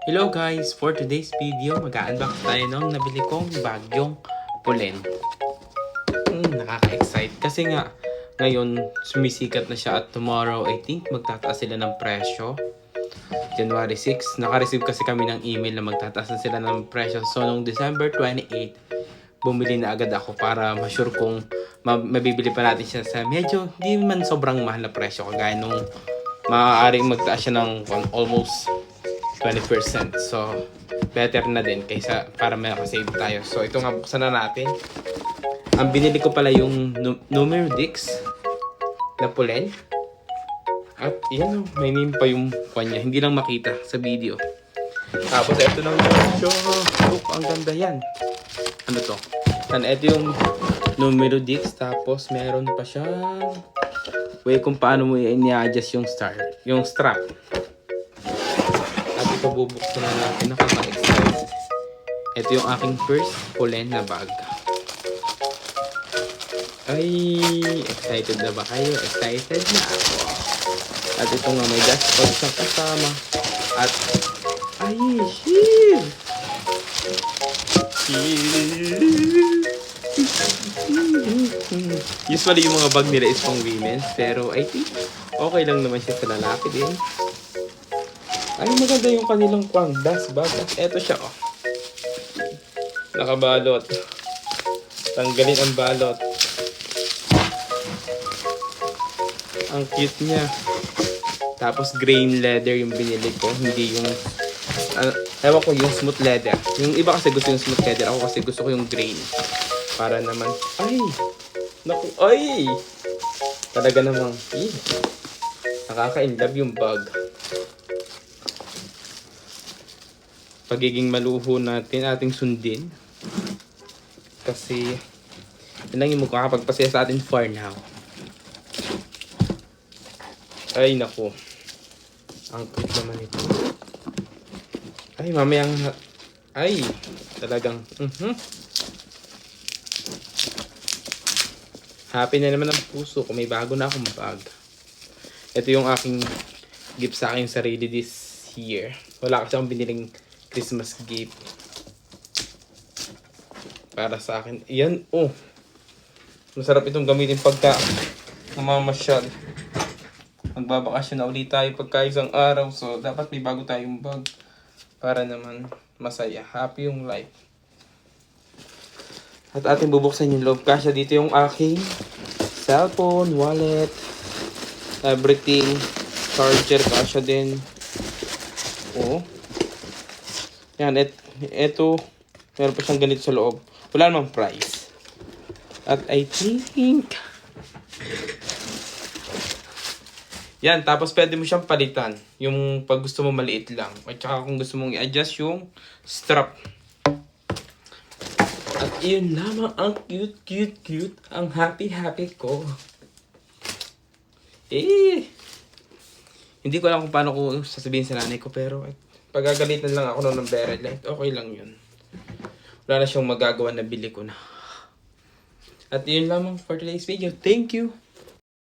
Hello guys! For today's video, mag-unbox tayo ng nabili kong bagyong pulen. Nakaka-excite kasi nga ngayon sumisikat na siya at tomorrow I think magtataas sila ng presyo. January 6, naka-receive kasi kami ng email na magtataas na sila ng presyo. So nung December 28, bumili na agad ako para ma-sure kung mabibili pa natin siya sa medyo hindi man sobrang mahal na presyo kagaya nung maaaring magtaas siya ng almost 20%. So, better na din kaysa para makasave tayo. So, ito nga buksan na natin. Ang binili ko pala yung Numerodix na pulen. At yan, may name pa yung kanya. Hindi lang makita sa video. Tapos, ito na siya. Look, ang ganda yan. Ano to? Ito yung Numerodix. Tapos, meron pa siyang way kung paano mo i-adjust yung strap. At ito bubuksan na natin. Nakaka-excite. Ito yung aking first pulen na bag. Ay, excited na ba kayo? Excited na ako. At ito nga may dashboard siyang kasama. At, ay, shield! Usually yung mga bag nila is pang women. Pero I think okay lang naman siya sa lalaki din. Ay, maganda yung kanilang dust bag. At eto siya, oh. Nakabalot. Tanggalin ang balot. Ang cute niya. Tapos grain leather yung binili ko. Hindi yung ewan ko yung smooth leather. Yung iba kasi gusto yung smooth leather. Ako kasi gusto ko yung grain. Para naman, ay! Naku, ay! Talaga namang, nakaka-inlove yung bag. Pagiging maluho natin, ating sundin. Kasi, yun lang yung makakapagpasaya sa atin for now. Ay, naku. Ang cute naman ito. Ay, mamayang, ay, talagang, happy na naman ang puso kung may bago na akong bag. Ito yung aking gift sa aking sarili this year. Wala kasi akong biniling Christmas gift para sa akin. Yan, oh. Masarap itong gamitin pagka namamasyal. Magbabakasyon na ulit tayo pagka isang araw. So, dapat may bago tayong bag para naman masaya. Happy yung life. At ating bubuksan yung loob. Kasya dito yung aking cellphone, wallet, everything. Charger, kasya din. Oh. Yan, eto, meron pa siyang ganito sa loob. Wala namang price. At I think, yan, tapos pwede mo siyang palitan. Yung pag gusto mo maliit lang. At saka kung gusto mong i-adjust yung strap. At yun lamang ang cute. Ang happy ko. Hindi ko alam kung paano ko sasabihin sa nanay ko. Pero pagagalitan lang ako ng very light. Okay lang yun. Wala na siyang magagawa na bili ko na. At yun lamang for today's video. Thank you.